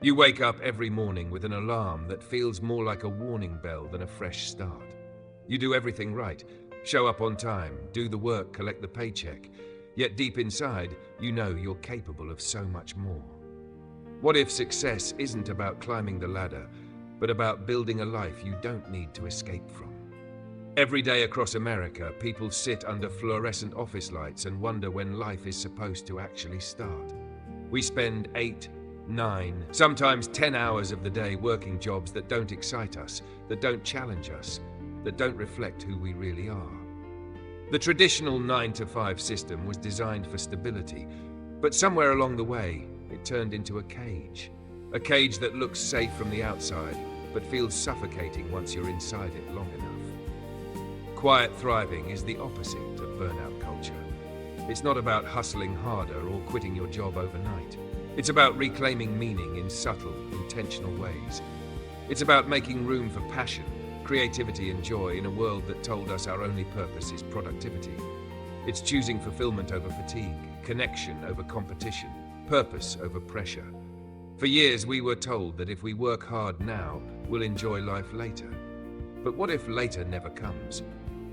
You wake up every morning with an alarm that feels more like a warning bell than a fresh start. You do everything right, show up on time, do the work, collect the paycheck. Yet deep inside, you know you're capable of so much more. What if success isn't about climbing the ladder, but about building a life you don't need to escape from? Every day across America, people sit under fluorescent office lights and wonder when life is supposed to actually start. We spend 8, 9, sometimes 10 hours of the day working jobs that don't excite us, that don't challenge us, that don't reflect who we really are. The traditional 9-to-5 system was designed for stability, but somewhere along the way, it turned into a cage that looks safe from the outside, but feels suffocating once you're inside it long enough. Quiet thriving is the opposite of burnout culture. It's not about hustling harder or quitting your job overnight. It's about reclaiming meaning in subtle, intentional ways. It's about making room for passion, creativity, and joy in a world that told us our only purpose is productivity. It's choosing fulfillment over fatigue, connection over competition, purpose over pressure. For years, we were told that if we work hard now, we'll enjoy life later. But what if later never comes?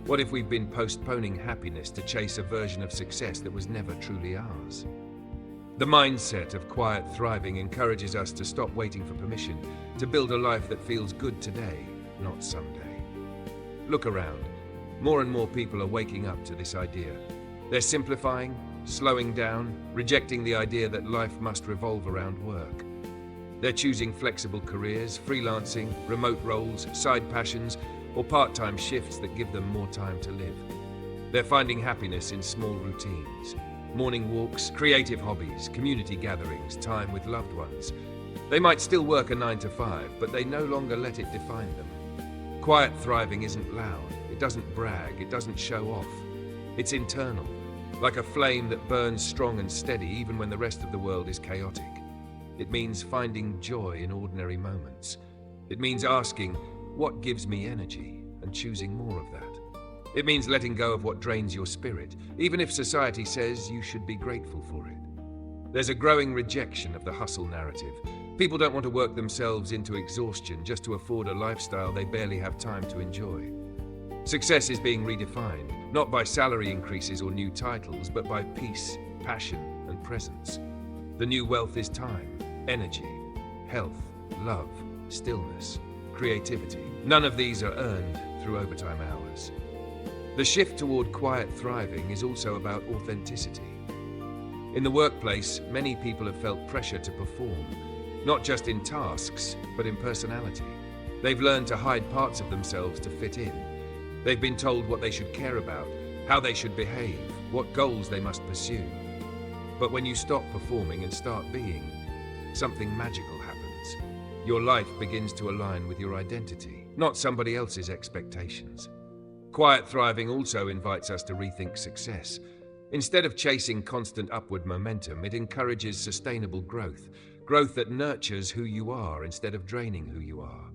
What if we've been postponing happiness to chase a version of success that was never truly ours? The mindset of quiet thriving encourages us to stop waiting for permission, to build a life that feels good today, not someday. Look around. More and more people are waking up to this idea. They're simplifying, slowing down, rejecting the idea that life must revolve around work. They're choosing flexible careers, freelancing, remote roles, side passions, or part-time shifts that give them more time to live. They're finding happiness in small routines. Morning walks, creative hobbies, community gatherings, time with loved ones. They might still work a 9-to-5, but they no longer let it define them. Quiet thriving isn't loud, it doesn't brag, it doesn't show off. It's internal, like a flame that burns strong and steady even when the rest of the world is chaotic. It means finding joy in ordinary moments. It means asking, what gives me energy, and choosing more of that. It means letting go of what drains your spirit, even if society says you should be grateful for it. There's a growing rejection of the hustle narrative. People don't want to work themselves into exhaustion just to afford a lifestyle they barely have time to enjoy. Success is being redefined, not by salary increases or new titles, but by peace, passion, and presence. The new wealth is time, energy, health, love, stillness, creativity. None of these are earned through overtime hours. The shift toward quiet thriving is also about authenticity. In the workplace, many people have felt pressure to perform, not just in tasks, but in personality. They've learned to hide parts of themselves to fit in. They've been told what they should care about, how they should behave, what goals they must pursue. But when you stop performing and start being, something magical happens. Your life begins to align with your identity, not somebody else's expectations. Quiet thriving also invites us to rethink success. Instead of chasing constant upward momentum, it encourages sustainable growth that nurtures who you are instead of draining who you are.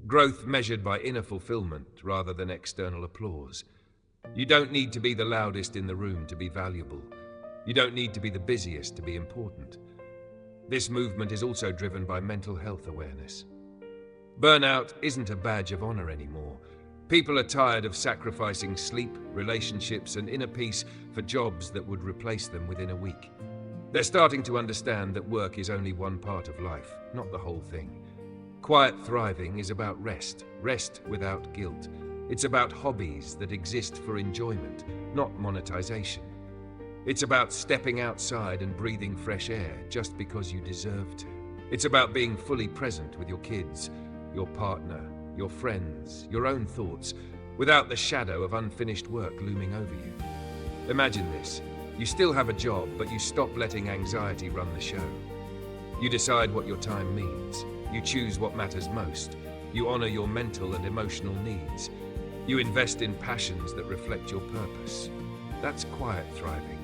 Growth measured by inner fulfillment rather than external applause. You don't need to be the loudest in the room to be valuable. You don't need to be the busiest to be important. This movement is also driven by mental health awareness. Burnout isn't a badge of honor anymore. People are tired of sacrificing sleep, relationships, and inner peace for jobs that would replace them within a week. They're starting to understand that work is only one part of life, not the whole thing. Quiet thriving is about rest without guilt. It's about hobbies that exist for enjoyment, not monetization. It's about stepping outside and breathing fresh air just because you deserve to. It's about being fully present with your kids, your partner, your friends, your own thoughts, without the shadow of unfinished work looming over you. Imagine this. You still have a job, but you stop letting anxiety run the show. You decide what your time means. You choose what matters most. You honor your mental and emotional needs. You invest in passions that reflect your purpose. That's quiet thriving.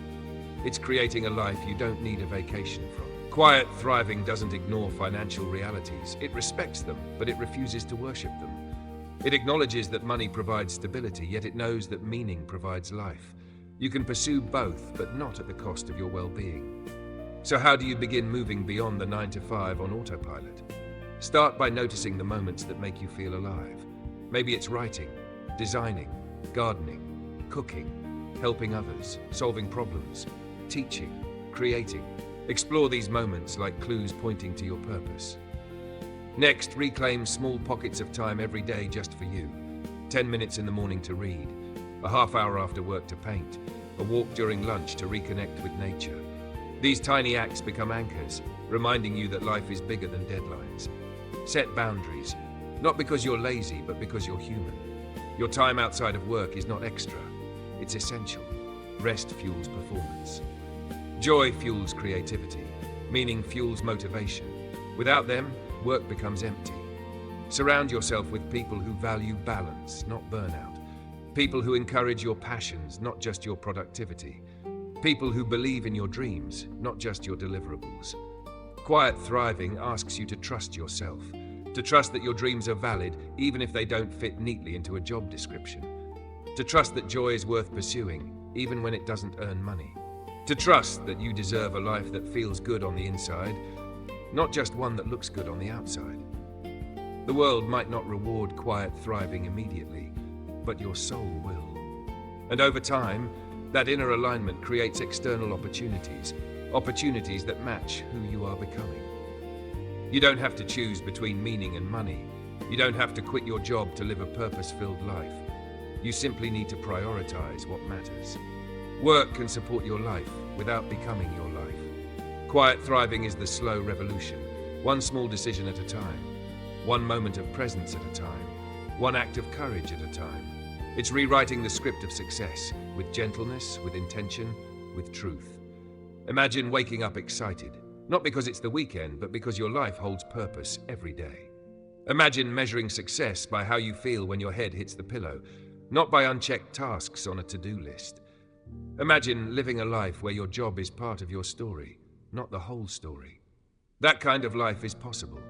It's creating a life you don't need a vacation from. Quiet thriving doesn't ignore financial realities. It respects them, but it refuses to worship them. It acknowledges that money provides stability, yet it knows that meaning provides life. You can pursue both, but not at the cost of your well-being. So how do you begin moving beyond the 9 to 5 on autopilot? Start by noticing the moments that make you feel alive. Maybe it's writing, designing, gardening, cooking, helping others, solving problems, teaching, creating. Explore these moments like clues pointing to your purpose. Next, reclaim small pockets of time every day just for you. 10 minutes in the morning to read, a half hour after work to paint, a walk during lunch to reconnect with nature. These tiny acts become anchors, reminding you that life is bigger than deadlines. Set boundaries, not because you're lazy, but because you're human. Your time outside of work is not extra, it's essential. Rest fuels performance. Joy fuels creativity, meaning fuels motivation. Without them, work becomes empty. Surround yourself with people who value balance, not burnout. People who encourage your passions, not just your productivity. People who believe in your dreams, not just your deliverables. Quiet thriving asks you to trust yourself, to trust that your dreams are valid even if they don't fit neatly into a job description. To trust that joy is worth pursuing even when it doesn't earn money. To trust that you deserve a life that feels good on the inside, not just one that looks good on the outside. The world might not reward quiet thriving immediately, but your soul will. And over time, that inner alignment creates external opportunities that match who you are becoming. You don't have to choose between meaning and money. You don't have to quit your job to live a purpose-filled life. You simply need to prioritize what matters. Work can support your life without becoming your life. Quiet thriving is the slow revolution, one small decision at a time, one moment of presence at a time, one act of courage at a time. It's rewriting the script of success with gentleness, with intention, with truth. Imagine waking up excited, not because it's the weekend, but because your life holds purpose every day. Imagine measuring success by how you feel when your head hits the pillow, not by unchecked tasks on a to-do list. Imagine living a life where your job is part of your story, not the whole story. That kind of life is possible.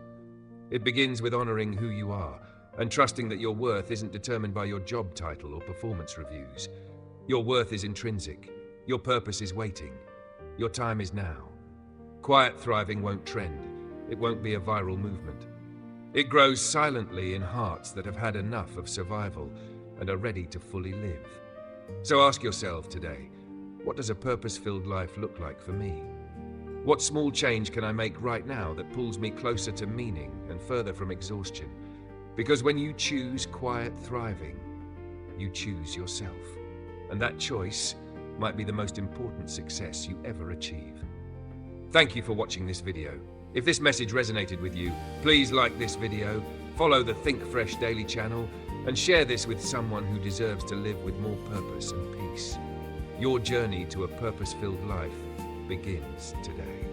It begins with honoring who you are and trusting that your worth isn't determined by your job title or performance reviews. Your worth is intrinsic. Your purpose is waiting. Your time is now. Quiet thriving won't trend. It won't be a viral movement. It grows silently in hearts that have had enough of survival and are ready to fully live. So ask yourself today, what does a purpose-filled life look like for me? What small change can I make right now that pulls me closer to meaning and further from exhaustion? Because when you choose quiet thriving, you choose yourself. And that choice might be the most important success you ever achieve. Thank you for watching this video. If this message resonated with you, please like this video, follow the Think Fresh Daily channel, and share this with someone who deserves to live with more purpose and peace. Your journey to a purpose-filled life begins today.